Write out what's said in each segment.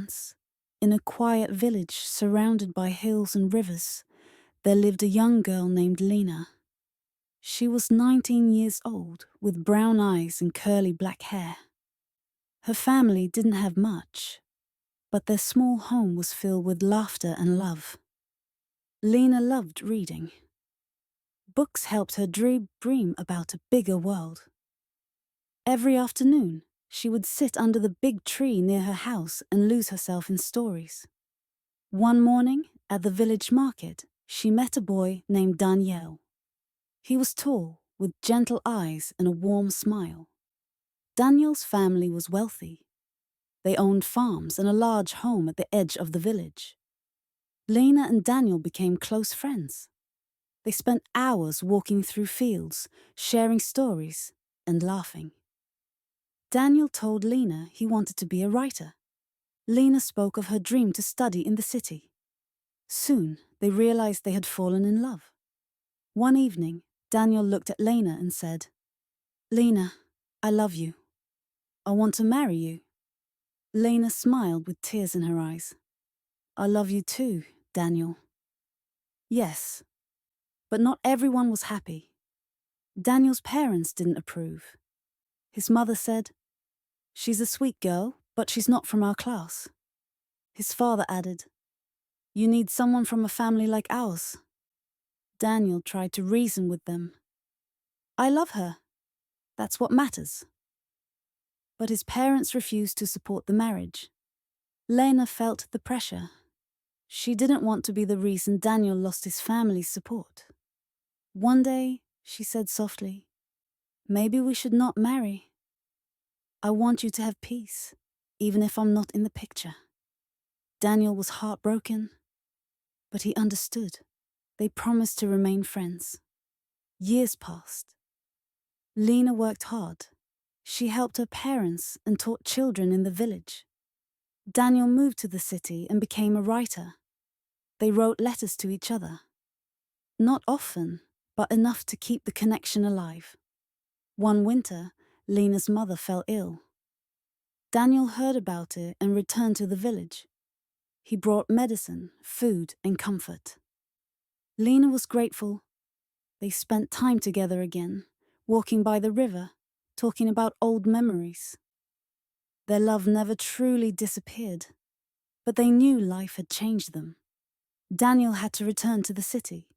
Once, in a quiet village surrounded by hills and rivers, there lived a young girl named Lena. She was 19 years old, with brown eyes and curly black hair. Her family didn't have much, but their small home was filled with laughter and love. Lena loved reading. Books helped her dream about a bigger world. Every afternoon, she would sit under the big tree near her house and lose herself in stories. One morning, at the village market, she met a boy named Daniel. He was tall, with gentle eyes and a warm smile. Daniel's family was wealthy. They owned farms and a large home at the edge of the village. Lena and Daniel became close friends. They spent hours walking through fields, sharing stories, and laughing. Daniel told Lena he wanted to be a writer. Lena spoke of her dream to study in the city. Soon, they realized they had fallen in love. One evening, Daniel looked at Lena and said, "Lena, I love you. I want to marry you." Lena smiled with tears in her eyes. "I love you too, Daniel." Yes, but not everyone was happy. Daniel's parents didn't approve. His mother said, "She's a sweet girl, but she's not from our class." His father added, "You need someone from a family like ours." Daniel tried to reason with them. "I love her. That's what matters." But his parents refused to support the marriage. Lena felt the pressure. She didn't want to be the reason Daniel lost his family's support. One day, she said softly, "Maybe we should not marry. I want you to have peace, even if I'm not in the picture." Daniel was heartbroken, but he understood. They promised to remain friends. Years passed. Lena worked hard. She helped her parents and taught children in the village. Daniel moved to the city and became a writer. They wrote letters to each other. Not often, but enough to keep the connection alive. One winter, Lena's mother fell ill. Daniel heard about it and returned to the village. He brought medicine, food, and comfort. Lena was grateful. They spent time together again, walking by the river, talking about old memories. Their love never truly disappeared, but they knew life had changed them. Daniel had to return to the city.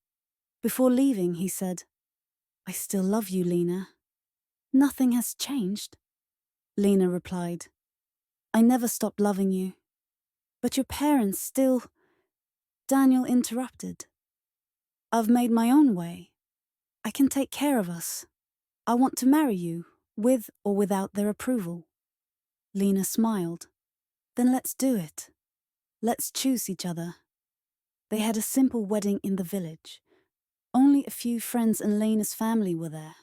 Before leaving, he said, "I still love you, Lena. Nothing has changed." Lena replied, "I never stopped loving you. But your parents still—" Daniel interrupted. "I've made my own way. I can take care of us. I want to marry you, with or without their approval." Lena smiled. "Then let's do it. Let's choose each other." They had a simple wedding in the village. Only a few friends and Lena's family were there.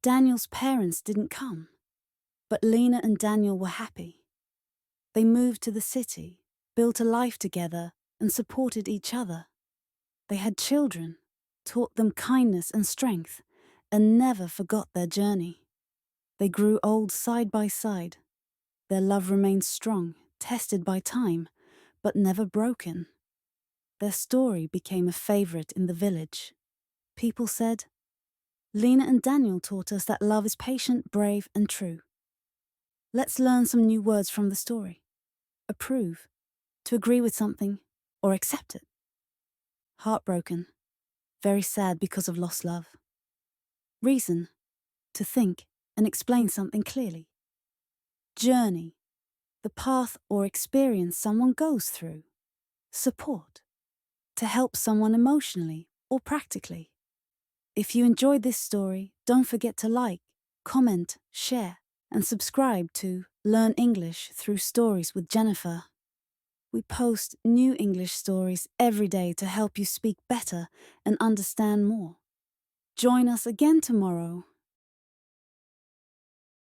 Daniel's parents didn't come, but Lena and Daniel were happy. They moved to the city, built a life together, and supported each other. They had children, taught them kindness and strength, and never forgot their journey. They grew old side by side. Their love remained strong, tested by time, but never broken. Their story became a favorite in the village. People said, "Lena and Daniel taught us that love is patient, brave, and true." Let's learn some new words from the story. Approve, to agree with something, or accept it. Heartbroken, very sad because of lost love. Reason, to think and explain something clearly. Journey, the path or experience someone goes through. Support, to help someone emotionally or practically. If you enjoyed this story, don't forget to like, comment, share, and subscribe to Learn English Through Stories with Jennifer. We post new English stories every day to help you speak better and understand more. Join us again tomorrow